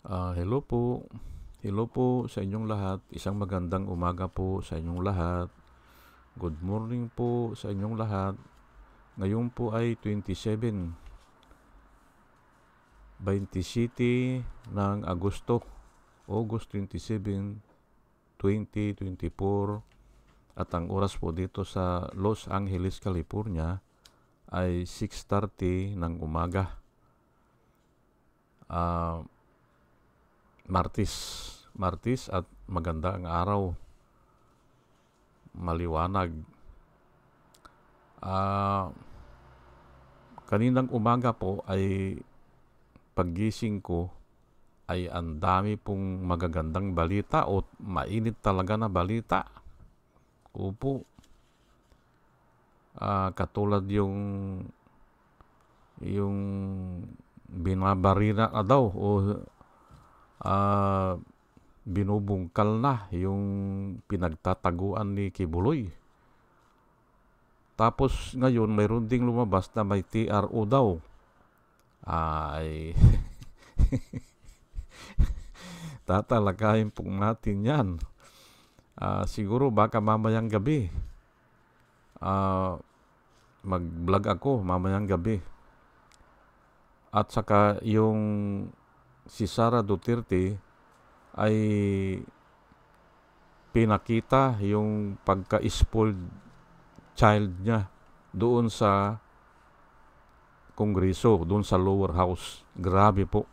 Hello po. Hello po sa inyong lahat. Isang magandang umaga po sa inyong lahat. Good morning po sa inyong lahat. Ngayon po ay 27 ng August 27, 2024. At ang oras po dito sa Los Angeles, California ay 6:30 ng umaga. Martis at maganda ang araw, maliwanag. Kaninang umaga po ay paggising ko ay ang dami pong magagandang balita o mainit talaga na balita. Opo. Katulad yung binabarina na daw o binubungkal na yung pinagtataguan ni Kibuloy. Tapos ngayon mayroon ding lumabas na may TRO daw. Ay tatalakayin pong natin yan. Siguro baka mamayang gabi. Mag-vlog ako mamayang gabi. At saka yung si Sara Duterte ay pinakita yung pagka-spoiled child niya doon sa Kongreso, doon sa lower house. Grabe po.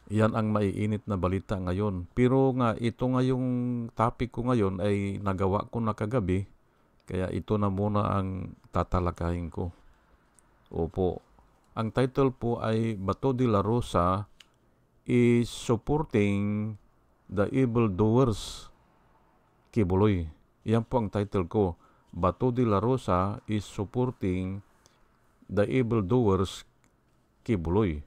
Yan ang maiinit na balita ngayon. Pero nga, ito nga yung topic ko ngayon ay nagawa ko na kagabi. Kaya ito na muna ang tatalakayin ko. Opo. Ang title po ay Bato de la Rosa is supporting the evildoers Kibuloy. Yan po ang title ko. Bato de la Rosa is supporting the evildoers Kibuloy.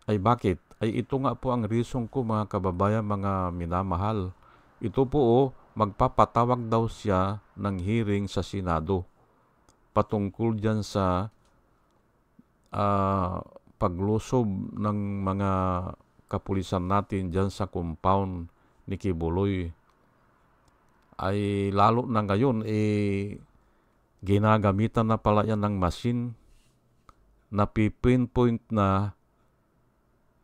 Ay bakit? Ay ito nga po ang reason ko, mga kababayan, mga minamahal. Ito po magpapatawag daw siya ng hearing sa Senado patungkol dyan sa paglusob ng mga kapulisan natin dyan sa compound ni Kibuloy. Ay lalo na ngayon ginagamitan na pala yan ng machine na pinpoint na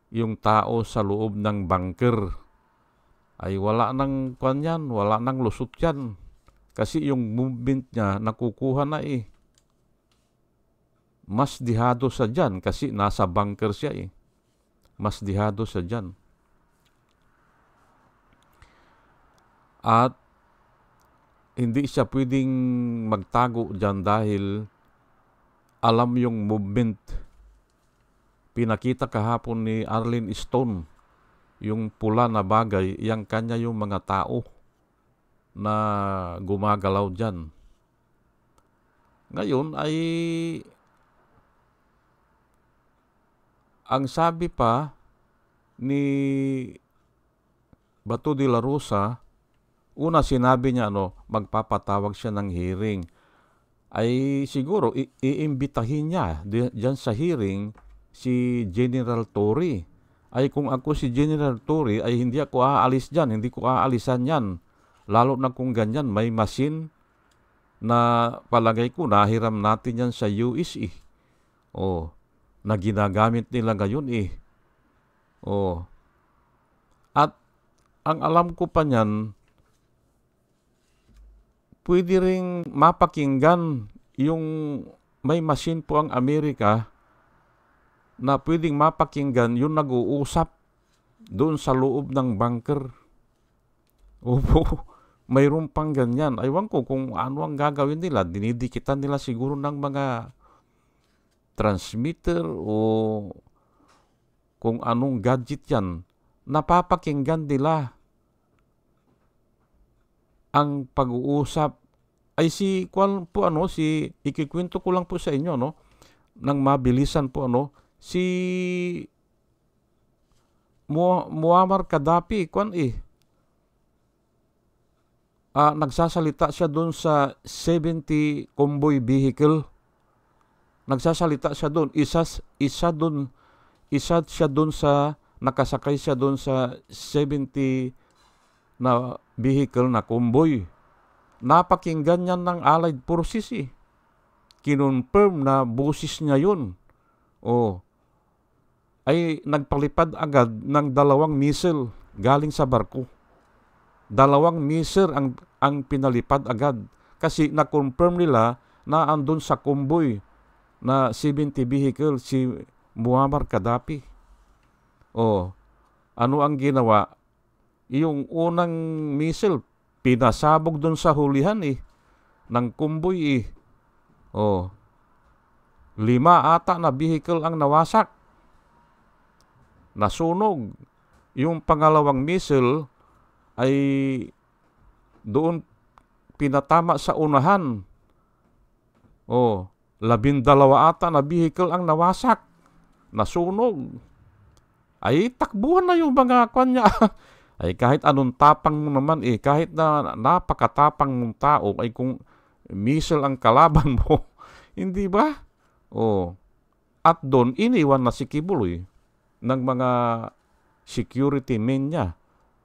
yung tao sa loob ng bunker. Ay wala nang kanyan, wala nang lusot yan. Kasi yung movement niya nakukuha na Mas dihado sa dyan kasi nasa bunker siya Mas dihado sa dyan. At hindi siya pwedeng magtago dyan dahil alam yung movement. Pinakita kahapon ni Arlene Stone yung pula na bagay, yang kanya yung mga tao na gumagalaw dyan. Ngayon ay ang sabi pa ni Bato de la Rosa, una sinabi niya magpapatawag siya ng hearing. Ay siguro iimbitahin niya diyan sa hearing si General Torre. Ay kung ako si General Torre ay hindi ako aalis diyan, hindi ko aalisan yan. Lalo na kung ganyan may machine na palagay ko nahiram natin yan sa USA. Na ginagamit nila ngayon At ang alam ko pa niyan, pwede ring mapakinggan yung may machine po ang Amerika na pwedeng mapakinggan yung nag-uusap doon sa loob ng bunker. Opo, mayroon pang ganyan. Aywan ko kung ano ang gagawin nila. Dinidikitan nila siguro ng mga transmitter o kung anong gadget yan. Napapakinggan nila ang pag-uusap. Ay ikikwento ko lang po sa inyo nang mabilisan po si Muammar Gaddafi nagsasalita siya doon sa 70 convoy vehicle Nagsasalita siya doon. Isa siya doon sa, nakasakay siya doon sa 70 na vehicle na convoy. Napakinggan niya ng Allied Forces eh. Kinonfirm na boses niya yun. Ay nagpalipad agad ng 2 missile galing sa barko. 2 missile ang pinalipad agad. Kasi na-confirm nila na andun sa convoy na 70 vehicle si Muammar Gaddafi. Ano ang ginawa? Yung unang missile, pinasabog dun sa hulihan ng convoy 5 ata na vehicle ang nawasak. Nasunog. Yung pangalawang missile ay doon pinatama sa unahan. 12 ata na vehicle ang nawasak. Nasunog. Ay takbuhan na yung mga kwan niya. Ay kahit anong tapang mo naman kahit na napakatapang mong tao ay kung missile ang kalaban mo, hindi ba? At doon iniwan na si Kibuloy ng mga security men niya.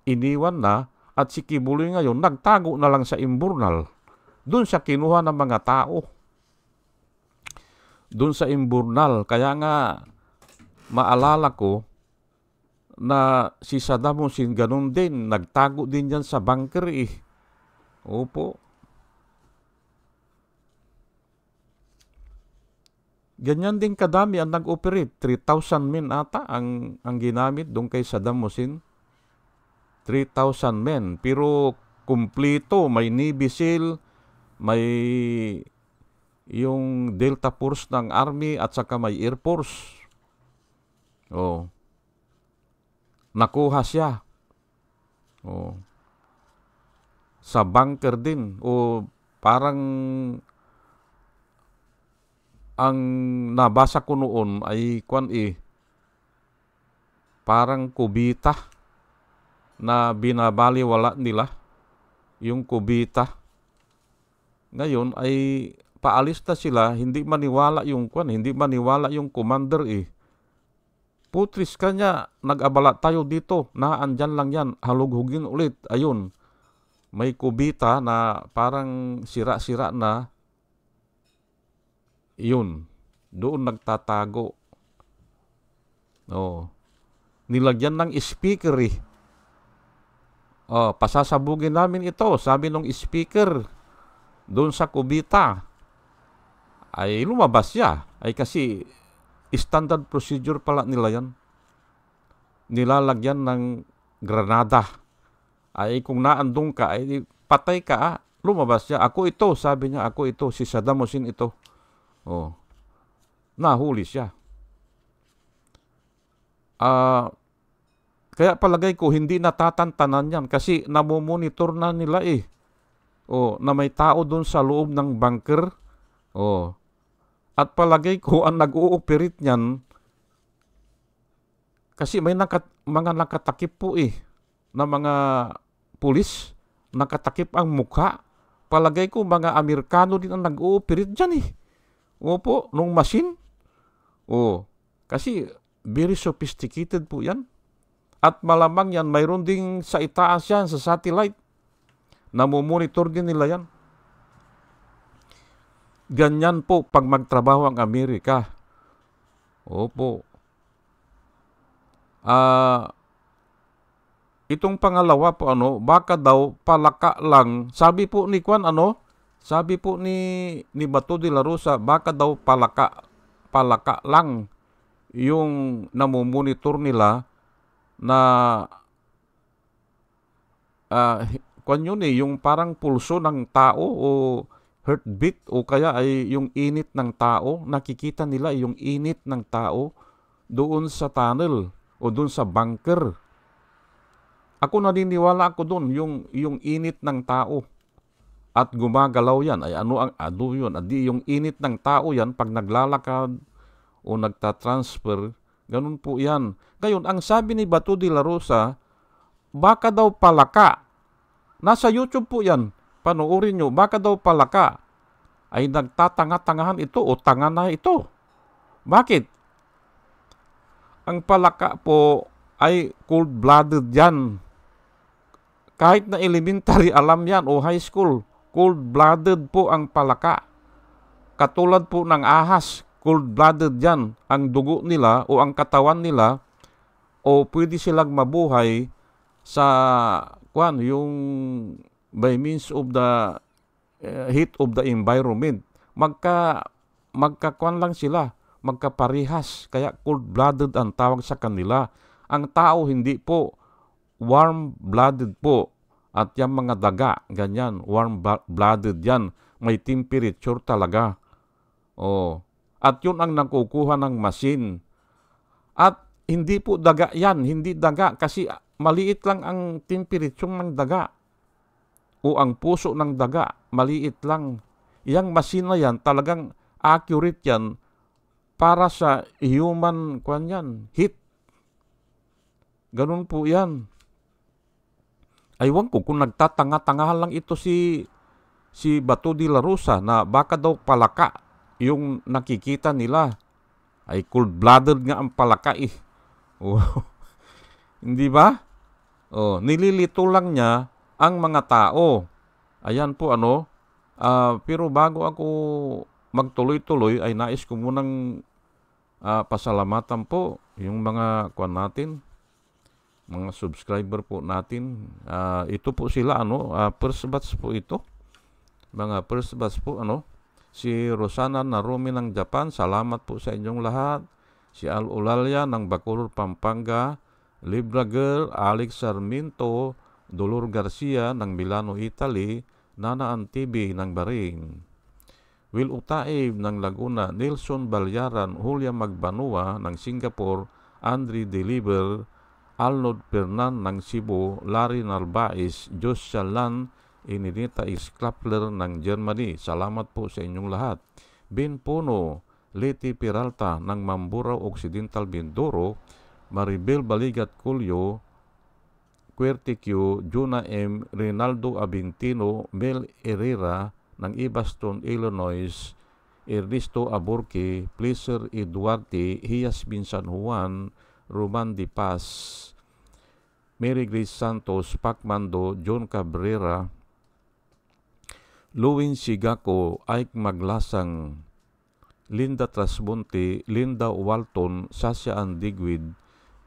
Iniwan na at si Kibuloy ngayon nagtago na lang sa Imburnal. Doon siya kinuha ng mga tao. Doon sa Imburnal. Kaya nga maalala ko na si Saddam Hussein ganun din. Nagtago din yan sa bunker Opo. Ganyan din kadami ang nag-operate. 3,000 men ata ang ginamit doon kay Saddam Hussein. 3,000 men. Pero kumplito. May Navy SEAL, may yung Delta Force ng Army at saka may Air Force. Nakuha siya. Sa bunker din. Parang ang nabasa ko noon ay parang kubita na binabaliwala nila. Yung kubita. Ngayon ay paalis na sila, hindi maniwala yung commander Putris kanya, nag-abala tayo dito, andyan lang yan, halughugin ulit. Ayun, may kubita na parang sira-sira na, yun, doon nagtatago. Nilagyan ng speaker pasasabugin namin ito, sabi ng speaker, doon sa kubita. Ay lumabas siya, ay kasi standard procedure pala nila yan. Nilalagyan ng granada. Ay kung naandun ka, ay patay ka, lumabas siya. Ako ito, sabi niya, ako ito, si Saddam Hussein ito. Nahuli siya. Kaya palagay ko, hindi natatantanan yan kasi namomonitor na nila na may tao doon sa loob ng bunker. At palagay ko ang nag-ooperate niyan kasi may mga nakatakip po na mga pulis, nakatakip ang mukha. Palagay ko mga Amerikano din ang nag-ooperate dyan Opo, nung machine. Kasi very sophisticated po yan. At malamang yan, mayroon ding sa itaas yan, sa satellite. Namomonitor din nila yan. Ganyan po pag magtrabaho ang Amerika. Opo. Itong pangalawa po baka daw palaka lang. Sabi po ni sabi po ni Bato de la Rosa, baka daw palaka lang yung namomonitor nila na yung parang pulso ng tao o heartbeat o kaya ay yung init ng tao. Nakikita nila yung init ng tao doon sa tunnel o doon sa bunker. Ako naniniwala ako doon yung init ng tao at gumagalaw yan. Ay ano yun? Adi yung init ng tao yan pag naglalakad o nagtatransfer, ganun po yan. Ngayon, ang sabi ni Bato de la Rosa, baka daw palaka. Nasa YouTube po yan. Panoorin nyo, baka daw palaka. ay nagtatanga-tangahan ito o tanga na ito. Bakit? Ang palaka po ay cold-blooded yan. Kahit na elementary alam yan o high school, cold-blooded po ang palaka. Katulad po ng ahas, cold-blooded yan. Ang dugo nila o ang katawan nila o pwede silang mabuhay sa yung by means of the heat of the environment. Magkakuan lang sila, magkaparihas. Kaya cold-blooded ang tawag sa kanila. Ang tao hindi po, warm-blooded po. At yung mga daga, ganyan, warm-blooded yan. May temperature talaga. At yun ang nakukuha ng machine. At hindi po daga yan, hindi daga kasi maliit lang ang temperature ng daga. O ang puso ng daga, maliit lang. Yang machine na yan, talagang accurate yan para sa human heat. Ganun po yan. Aywan ko kung nagtatanga-tangahan lang ito si Bato de la Rosa na baka daw palaka yung nakikita nila. Ay cold-blooded nga ang palaka eh. Hindi ba? Nililito lang niya ang mga tao. Ayan po pero bago ako magtuloy-tuloy ay nais ko munang pasalamatan po yung mga natin, mga subscriber po natin. Ito po sila first batch po ito. Mga first batch po si Rosana Narumi ng Japan, salamat po sa inyong lahat. Si Al Ulalya ng Bacolod, Pampanga, Libra Girl, Alex Sarmiento, Dolor Garcia ng Milano, Italy, Nana Antibi ng Bahrain, Will Utaib ng Laguna, Nelson Balyaran, Julia Magbanua ng Singapore, Andre Deliver, Arnold Pernan ng Cebu, Larry Narvaez, Josh Shalan, Inenita Isklapler ng Germany. Salamat po sa inyong lahat. Ben Puno, Leti Peralta ng Mamburao Occidental, Mindoro, Maribel Baligat Culio, Quertiquio, Juna M, Rinaldo Abintino, Mel Herrera ng Ibaston, Illinois, Ernesto Aborque, Pleaser Eduarte, Hias Bin San Juan, Roman Di Paz, Mary Grace Santos, Pacmando, John Cabrera, Luwin Sigako, Ike Maglasang, Linda Trasmonte, Linda Walton, Sasha Andigwid,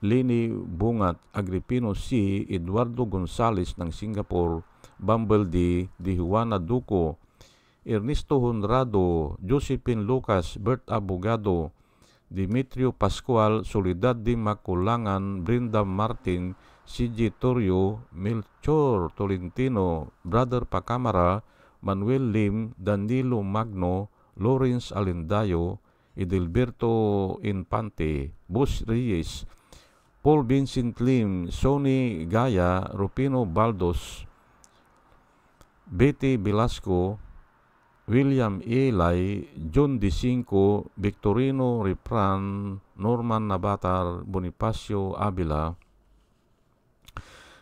Lini Bungat, Agripino C, Eduardo Gonzales ng Singapore, Bumble D, Juana Duco, Ernesto Honrado, Josephine Lucas, Bert Abogado, Dimitrio Pascual, Soledad de Maculangan, Brenda Martin, CJ Torrio, Melchor Tolentino, Brother Pacamara, Manuel Lim, Danilo Magno, Lawrence Alendayo, Edelberto Infante, Bus Reyes, Paul Vincent Lim, Sonny Gaya, Rupino Baldos, Betty Velasco, William Eli, John DeCinco, Victorino Repran, Norman Nabatar, Bonifacio Avila,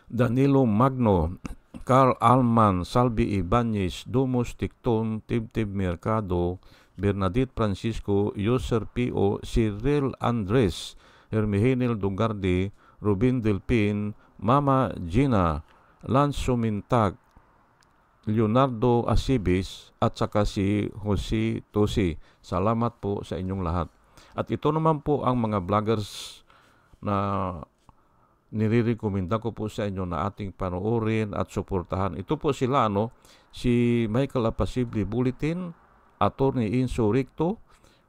Danilo Magno, Carl Alman, Salvi Ibanez, Domus Ticton, Tibtib Mercado, Bernadette Francisco, Yoser P.O., Cyril Andres, Hermihenil Dugardi, Rubin Delpin, Mama Gina, Lance Sumintag, Leonardo Asibis, at saka si Jose Tosi. Salamat po sa inyong lahat. At ito naman po ang mga vloggers na nire-recommenda ko po sa inyo na ating panoorin at suportahan. Ito po sila, si Michael Apasible Bulletin, Attorney Inso Ricto,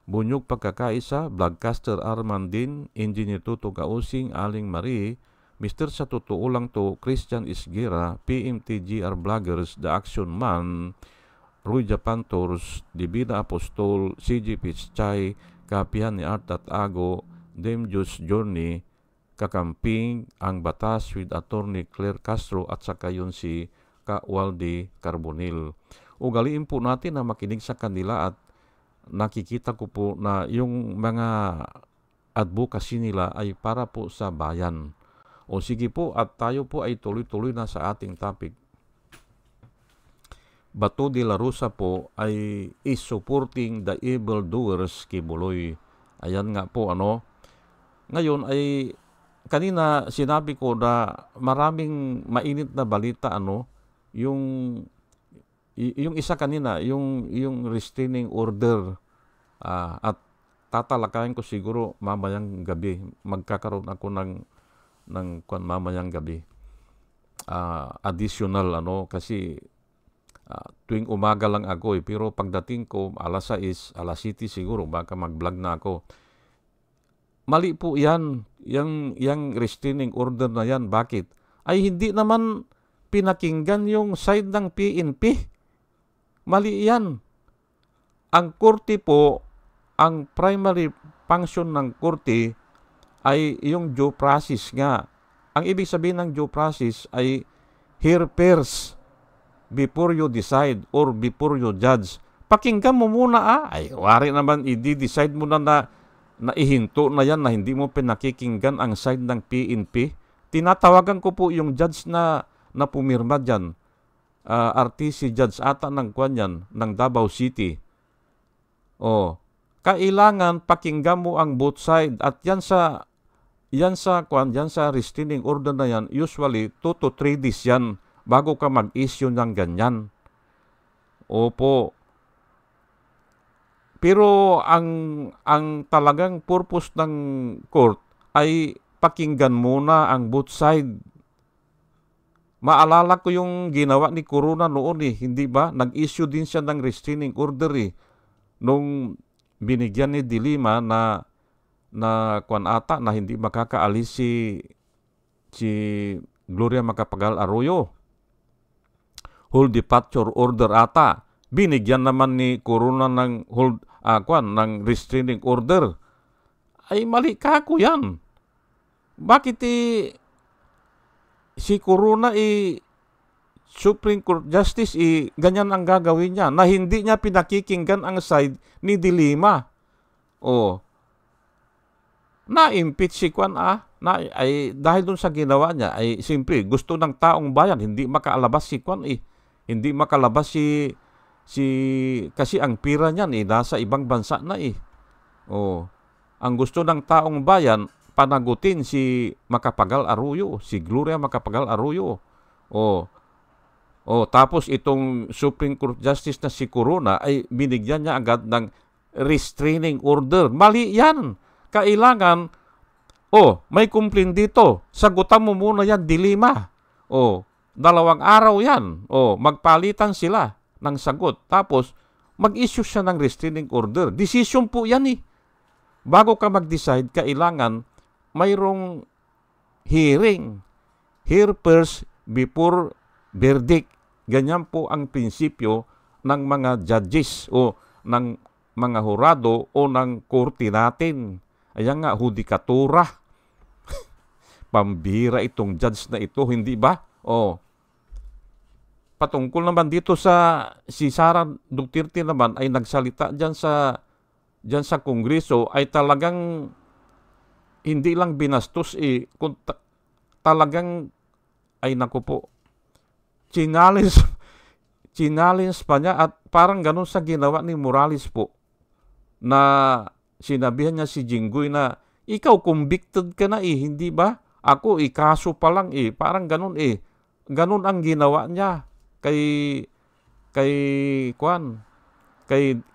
Bunyog Pagkakaisa, Vlogcaster Armandin, Engineer Tuto Gausing, Aling Marie, Mr. Sa Totoo Lang To, Christian Isguera, PMTGR Vloggers, The Action Man, Roy Japantors, Divina Apostol, CG Picchay, Kapihan ni Art at Ago, Demjus Journey, Kakamping, Ang Batas with Attorney Claire Castro, at saka yun si Waldi Carbonil. Ugaliin po natin na makinig sa kanila at nakikita ko po na yung mga advocacy nila ay para po sa bayan. Sige po, at tayo po ay tuloy-tuloy na sa ating topic. Bato de la Rosa po ay is supporting the evildoers kibuloy. Ayan nga po ano. Ngayon ay kanina sinabi ko na maraming mainit na balita ano, yung yung isa kanina, yung restraining order, at tatalakayin ko siguro mamayang gabi. Magkakaroon ako ng mamayang gabi. Additional ano kasi tuwing umaga lang ako pero pagdating ko alas 6, alas 7 siguro baka mag-vlog na ako. Mali po yan, yung restraining order na yan. Bakit? Ay hindi naman pinakinggan yung side ng PNP. Mali yan. Ang korte po, ang primary function ng korte ay yung due process nga. Ang ibig sabihin ng due process ay hear first before you decide or before you judge. Pakinggan mo muna Ay, wari naman i-decide mo na ihinto na yan na hindi mo pinakikinggan ang side ng PNP. Tinatawagan ko po yung judge na pumirma dyan. RTC judge ata ng kwan yan, ng Davao City. Kailangan pakinggan mo ang both side at yan sa restraining order na yan, usually 2 to 3 days yan bago ka mag-issue ng ganyan. Opo. Pero ang talagang purpose ng court ay pakinggan muna ang both side. Maalala ko yung ginawa ni Corona noon hindi ba? Nag-issue din siya ng restraining order nung binigyan ni Dilima na kwan ata na hindi makakaalis si Gloria Macapagal Arroyo. Hold departure order ata. Binigyan naman ni Corona ng ng restraining order. Ay mali kako yan. Bakit si Corona Supreme Court Justice ganyan ang gagawin niya na hindi niya pinakikinggan ang side ni Dilima. Na-impeach si Kwan ay dahil dun sa ginawa niya ay simple gusto ng taong bayan hindi makalabas si Kwan hindi makalabas kasi ang pira niyan nasa ibang bansa na ang gusto ng taong bayan panagutin si Macapagal Arroyo, si Gloria Macapagal Arroyo. Tapos itong Supreme Court Justice na si Corona ay binigyan niya agad ng restraining order. Mali yan. Kailangan, may complaint dito. Sagutan mo muna yan, Dilima. 2 araw yan. Magpalitan sila ng sagot. Tapos, mag-issue siya ng restraining order. Decision po yan Bago ka mag-decide, kailangan mayroong hearing. Hear first before verdict. Ganyan po ang prinsipyo ng mga judges o ng mga hurado o ng korte natin. Ayan nga, hudikatura. Pambira itong judge na ito, hindi ba? Patungkol naman dito si Sara Duterte naman ay nagsalita dyan sa Kongreso ay talagang hindi lang binastos kung talagang ay naku po challenge pa niya at parang ganun sa ginawa ni Morales po na sinabihan niya si Jinggoy na ikaw convicted ka na hindi ba? Ako kaso pa lang parang ganun ganun ang ginawa niya kay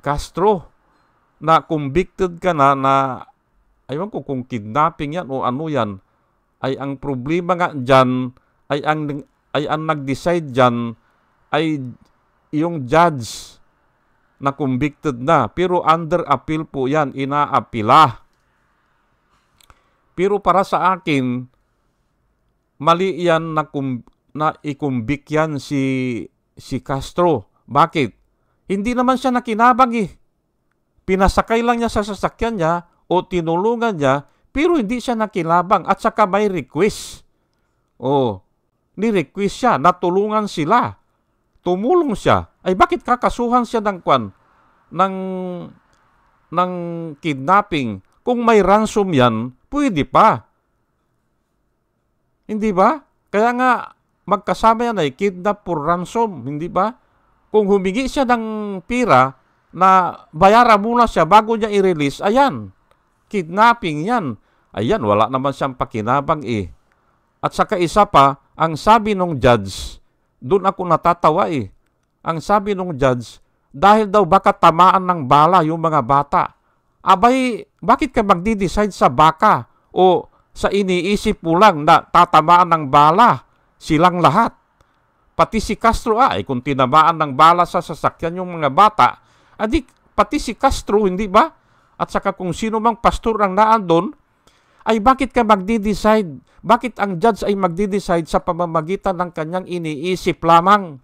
Castro na convicted ka na aywan ko kung kidnapping yan o ano yan ay ang problema nga dyan ay ang nag-decide dyan ay yung judge na convicted na pero under appeal po yan, inaapila. Pero para sa akin mali yan na i-convict yan si Castro. Bakit? Hindi naman siya nakinabang Pinasakay lang niya sa sasakyan niya o tinulungan niya pero hindi siya nakilabang at saka may request. Ni-request siya, natulungan sila. Tumulong siya. Ay bakit kakasuhan siya ng kidnapping? Kung may ransom yan, pwede pa. Hindi ba? Kaya nga magkasama yan kidnap for ransom, hindi ba? Kung humingi siya ng pira na bayaran muna siya bago niya i-release, ayan, kidnapping yan. Ayan, wala naman siyang pakinabang eh. At saka isa pa, ang sabi nung judge, doon ako natatawa eh. Ang sabi nung judge, dahil daw baka tamaan ng bala yung mga bata. Abay, bakit ka magdi-decide sa baka o sa iniisip mo lang na tatamaan ng bala silang lahat? Pati si Castro, kung tinamaan ng bala sa sasakyan yung mga bata, adik, pati si Castro, hindi ba? At saka kung sino mang pastor ang naandun, ay bakit ka magdi-decide? Bakit ang judge ay magdi-decide sa pamamagitan ng kanyang iniisip lamang?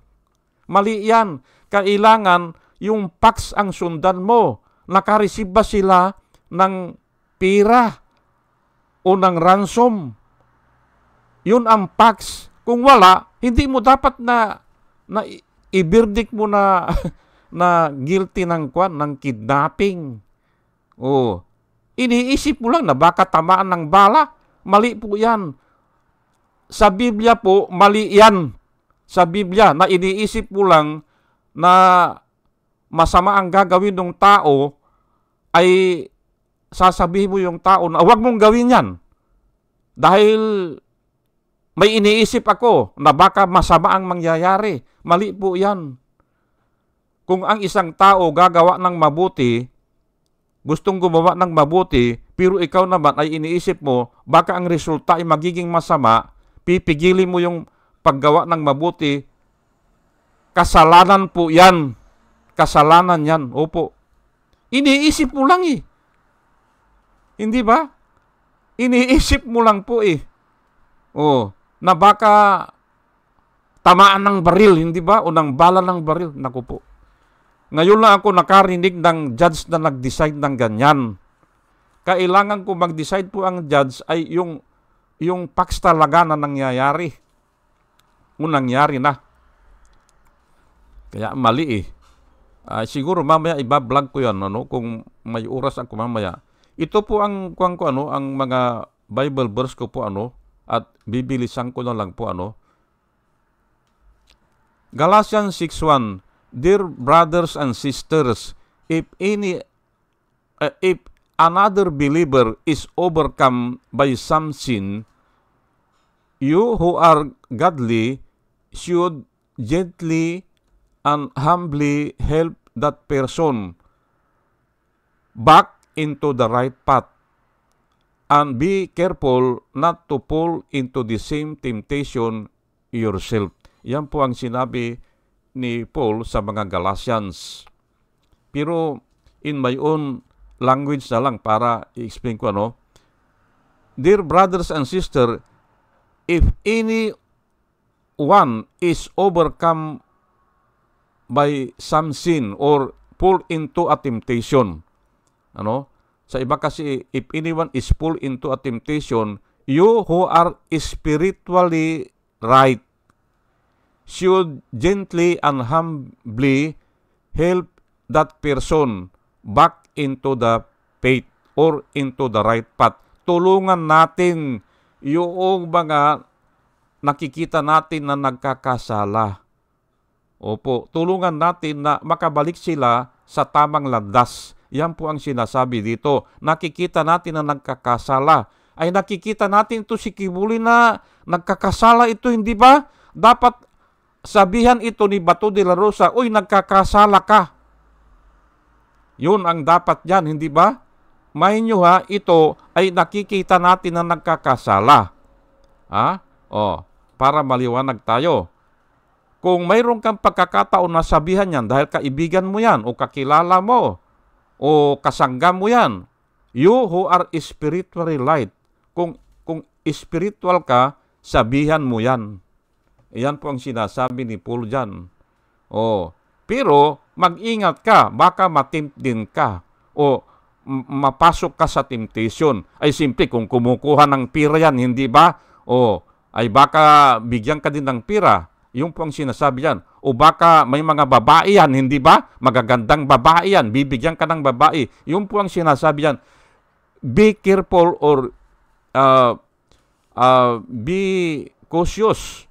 Mali yan. Kailangan yung facts ang sundan mo. Nakareceive ba sila ng pira o ng ransom? Yun ang facts. Kung wala, hindi mo dapat na i-verdict mo na na guilty ng kidnapping. Iniisip mo lang na baka tamaan ng bala. Mali po yan. Sa Biblia po, mali yan. Sa Biblia, na iniisip mo lang na masama ang gagawin ng tao, ay sasabihin mo yung tao na huwag mong gawin yan. Dahil may iniisip ako na baka masama ang mangyayari. Mali po yan. Kung ang isang tao gagawa ng mabuti, gustong gumawa ng mabuti, pero ikaw naman ay iniisip mo, baka ang resulta ay magiging masama, pipigilin mo yung paggawa ng mabuti, kasalanan po yan. Kasalanan yan. Opo. Iniisip mo lang eh. Hindi ba? Iniisip mo lang po eh. Na baka tamaan ng baril, hindi ba? O ng bala ng baril. Naku po. Ngayon lang ako nakarinig ng judge na nag-decide ng ganyan. Kailangan ko mag-decide po ang judge ay yung facts talaga na nangyayari. O nangyari na. Kaya mali eh. Siguro mamaya iba-vlog ko yan, kung may oras ako mamaya. Ito po ang ang mga Bible verse ko po at bibilisan ko na lang po Galatians 6:1. Dear brothers and sisters, if another believer is overcome by some sin, you who are godly should gently and humbly help that person back into the right path, and be careful not to fall into the same temptation yourself. Yan po ang sinabi ni Paul sa mga Galatians. Pero in my own language na lang para i-explain ko Dear brothers and sisters, if anyone is overcome by some sin or fall into a temptation. Sa iba kasi, if anyone is fall into a temptation, you who are spiritually right should gently and humbly help that person back into the faith or into the right path. Tulungan natin yung mga nakikita natin na nagkakasala. Opo, tulungan natin na makabalik sila sa tamang landas. Yan po ang sinasabi dito. Nakikita natin na nagkakasala. Ay nakikita natin ito si Kibuli na nagkakasala ito, hindi ba? Dapat sabihan ito ni Bato de la Rosa, uy, nagkakasala ka. Yun ang dapat yan, hindi ba? Mahin nyo ito ay nakikita natin na nagkakasala. Para maliwanag tayo. Kung mayroon kang pagkakataon na sabihan yan dahil kaibigan mo yan o kakilala mo o kasangga mo yan, you who are spiritually light, kung spiritual ka, sabihan mo yan. Iyan po ang sinasabi ni Paul dyan. Pero mag-ingat ka, baka matempt din ka o mapasok ka sa temptation. Ay simple, kung kumukuha ng pira yan, hindi ba? Ay baka bigyan ka din ng pira. Yung po ang sinasabi yan. O baka may mga babae yan, hindi ba? Magagandang babae yan, bibigyan ka ng babae. Yung po ang sinasabi yan. Be careful or be cautious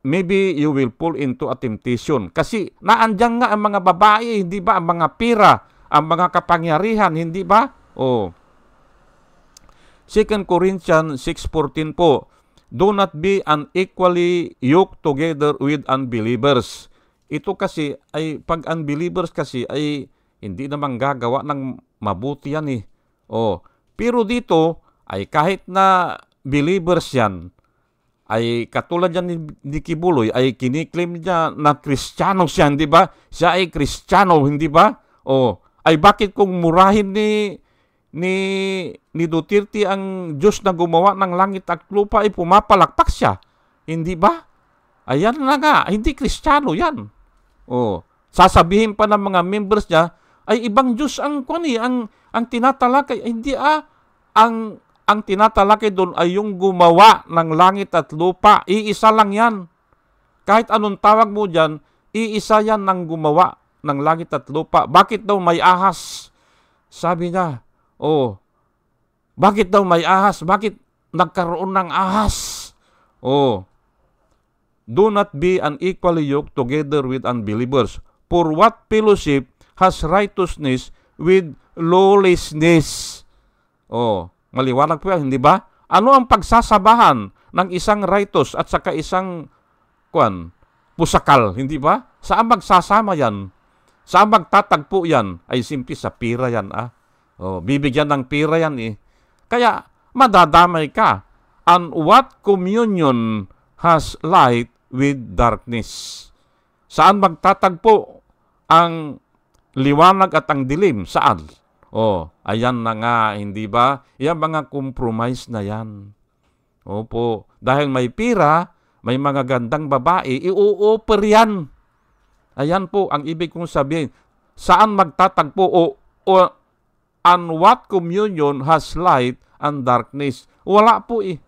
maybe you will fall into a temptation. Kasi naandyan nga ang mga babae, hindi ba? Ang mga pira, ang mga kapangyarihan, hindi ba? Oh. 2 Corinthians 6:14 po, do not be unequally yoked together with unbelievers. Ito kasi ay, pag unbelievers kasi ay hindi naman gagawa ng mabuti yan eh. Oh. Pero dito ay kahit na believers yan, ay katulad yan ni Kibuloy, ay kiniklaim niya na Kristiyano siya, hindi ba? Siya ay Kristiyano, hindi ba? Oh. Ay bakit kung murahin ni Duterte ang Diyos na gumawa ng langit at lupa ay pumapalakpak siya? Hindi ba? Ayan na nga, hindi Kristiyano yan. Oh, sasabihin pa ng mga members niya ay ibang Diyos ang ang tinatalakay. Hindi ang tinatalakay doon ay yung gumawa ng langit at lupa. Iisa lang yan. Kahit anong tawag mo diyan, iisa yan ng gumawa ng langit at lupa. Bakit daw may ahas? Sabi niya, oh, bakit daw may ahas? Bakit nagkaroon ng ahas? Oh, do not be unequally yoked together with unbelievers. For what fellowship has righteousness with lawlessness? Oh, maliwanag po yan, hindi ba? Ano ang pagsasabahan ng isang righteous at saka isang pusakal, hindi ba? Saan magsasama yan? Saan magtatagpo yan? Ay simple sa pira yan, Oh, bibigyan ng pira yan eh. Kaya madadamay ka. And what communion has light with darkness? Saan magtatagpo ang liwanag at ang dilim? Saan? Oh, ayan na nga, hindi ba? Yan mga compromise na yan. Opo, dahil may pira, may mga gandang babae, i-offer yan. Ayan po ang ibig kong sabihin. Saan magtatagpo and what communion has light and darkness? Wala po eh.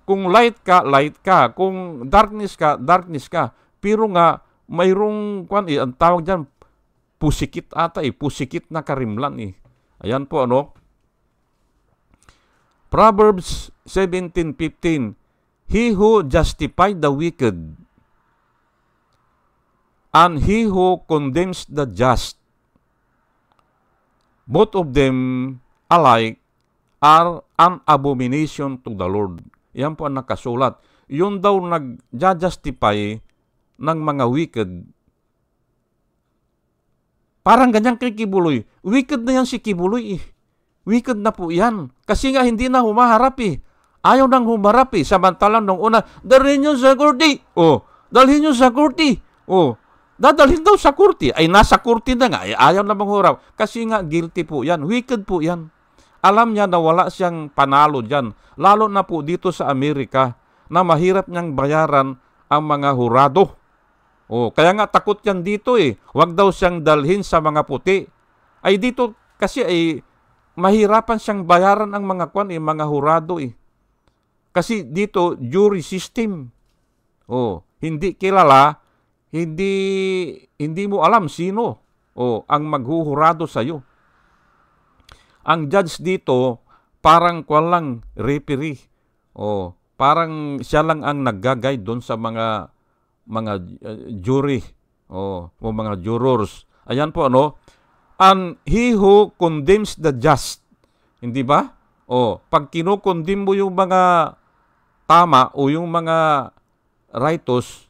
Kung light ka, light ka. Kung darkness ka, darkness ka. Pero nga, mayroong, ang tawag dyan, pusikit ata eh. Pusikit na karimlan eh. Ayan po, Proverbs 17:15, he who justifies the wicked and he who condemns the just, both of them alike are an abomination to the Lord. Yan po ang nakasulat. Yun daw nag-justify ng mga wicked. Parang ganyan kay Kibuloy. Wicked na yan si Kibuloy eh. Wicked na po yan. Kasi nga hindi na humaharap eh. Ayaw nang humarap eh. Samantalang nung una, dalhin nyo sa kurti. Oh, dalhin nyo sa kurti. Oh, dadalhin daw sa kurti. Ay nasa kurti na nga. Ay ayaw na humarap. Kasi nga guilty po yan. Wicked po yan. Alam niya na wala siyang panalo dyan. Lalo na po dito sa Amerika na mahirap niyang bayaran ang mga hurado. Oh, kaya nga takot yan dito eh. Huwag daw siyang dalhin sa mga puti. Ay dito kasi ay mahirapan siyang bayaran ang mga mga hurado eh. Kasi dito jury system. Oh, hindi kilala, hindi mo alam sino ang maghuhurado sa iyo. Ang judge dito parang lang referee. Oh, parang siya lang ang nagga-guide doon sa mga jury o mga jurors. Ayan po and he who condemns the just, hindi ba? Pag kinukondem mo yung mga tama o yung mga righteous,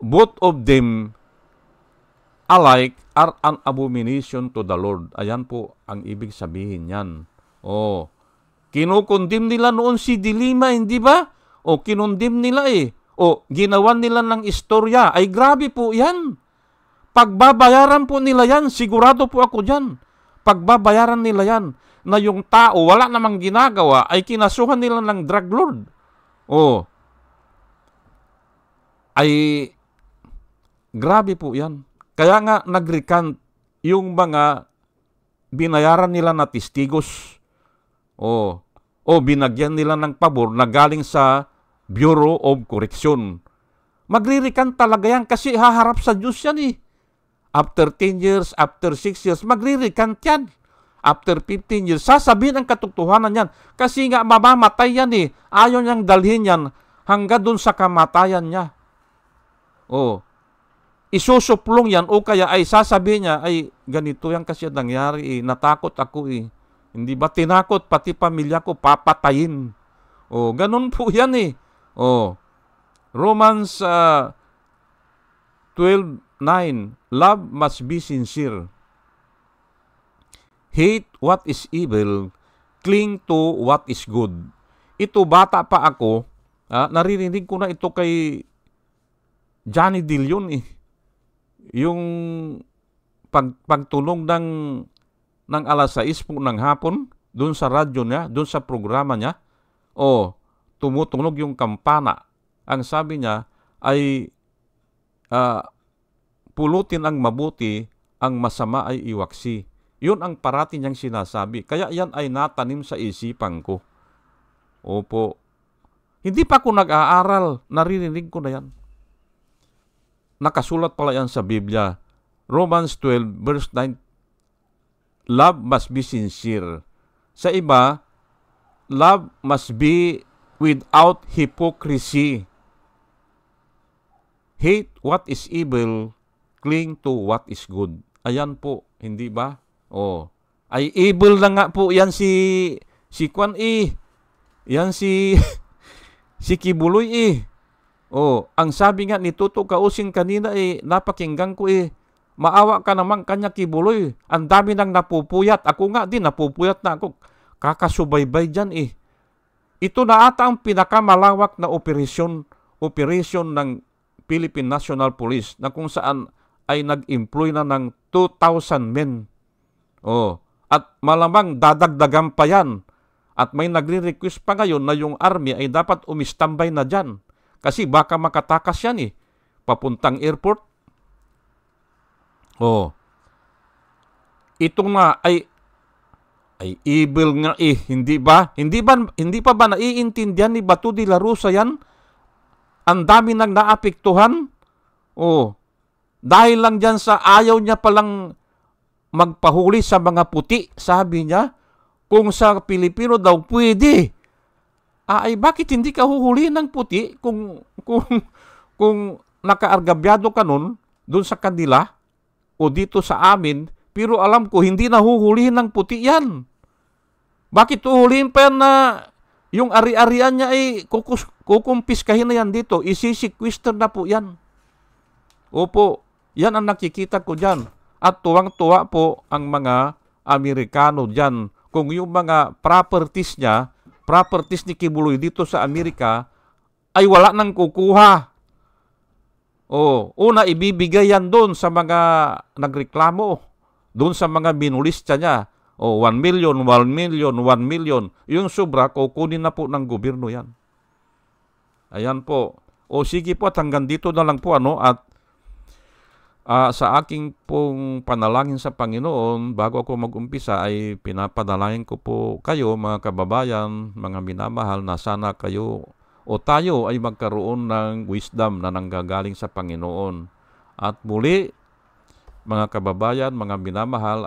both of them alike are an abomination to the Lord. Ayan po ang ibig sabihin yan. Kinukondem nila noon si Dilima, hindi ba? Kinondem nila eh. Ginawan nila ng istorya. Ay grabe po yan. Pagbabayaran po nila yan. Sigurado po ako dyan. Pagbabayaran nila yan na yung tao wala namang ginagawa ay kinasuhan nila ng drug lord. Ay grabe po yan. Kaya nga nag-recant yung mga binayaran nila na testigos. Binagyan nila ng pabor na galing sa Bureau of Correction. Magre-recant talaga yan kasi haharap sa Diyos yan eh. After 10 years, after 6 years, magre-recant yan. After 15 years, sasabihin ang katotohanan yan. Kasi nga mamamatay yan eh. Ayaw niyang dalhin yan hanggang dun sa kamatayan niya. O, isusuplong yan o kaya ay sasabihin niya, ay ganito yan kasi nangyari natakot ako Hindi ba tinakot pati pamilya ko papatayin? O, ganun po yan O, Romans 12:9, love must be sincere. Hate what is evil, cling to what is good. Ito, bata pa ako, naririnig ko na ito kay Johnny De Leon Yung pagtulong ng alas 6 po ng hapon, doon sa radyo niya, doon sa programa niya, tumutunog yung kampana. Ang sabi niya ay pulutin ang mabuti, ang masama ay iwaksi. Yun ang parati niyang sinasabi. Kaya yan ay natanim sa isipan ko. Opo. Hindi pa ako nag-aaral, naririnig ko na yan. Nakasulat pala yan sa Biblia. Romans 12 verse 9, love must be sincere. Sa iba, love must be without hypocrisy. Hate what is evil, cling to what is good. Ayan po, hindi ba? Ay evil na nga po yan si Kwan Yan si Kibuloy ang sabi nga ni Tuto Kausing kanina napakinggan ko maawa ka naman kanya Kibuloy. Ang dami nang napupuyat. Ako nga din, napupuyat na ako. Kakasubaybay dyan Ito na ata ang pinakamalawak na operasyon ng Philippine National Police na kung saan ay nag-employ na ng 2,000 men. At malamang dadagdagan pa yan. At may nagre-request pa ngayon na yung army ay dapat umistambay na dyan. Kasi baka makatakas yan papuntang airport. Ito nga ay evil nga hindi ba? Hindi pa ba naiintindihan ni Bato de la Rosa yan? Ang dami nang naapektuhan. Dahil lang dyan sa ayaw niya palang magpahuli sa mga puti, sabi niya. Kung sa Pilipino daw pwede. Ay bakit hindi ka huhuli ng puti kung nakaargabyado ka nun doon sa kanila o dito sa amin, pero alam ko hindi na huhulihin ng puti yan. Bakit huhulihin pa yan na yung ari-arian niya ay kukumpiskahin na yan dito, isisikwister na po yan. Opo, yan ang nakikita ko dyan. At tuwang-tuwa po ang mga Amerikano dyan. Kung yung mga properties ni Kibuloy dito sa Amerika, ay wala nang kukuha. Una, ibibigay yan doon sa mga nagreklamo, doon sa mga binulista niya. 1 million, 1 million, 1 million. Yung sobra, kukunin na po ng gobyerno yan. Ayan po. Sige po, at hanggang dito na lang po, at sa aking pong panalangin sa Panginoon, bago ako mag-umpisa, ay pinapadalangin ko po kayo, mga kababayan, mga minamahal, na sana kayo o tayo ay magkaroon ng wisdom na nanggagaling sa Panginoon. At muli, mga kababayan, mga minamahal,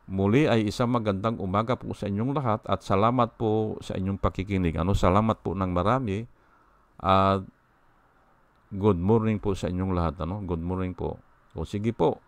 muli ay isang magandang umaga po sa inyong lahat at salamat po sa inyong pakikinig. Salamat po ng marami at good morning po sa inyong lahat. Good morning po. Sige po.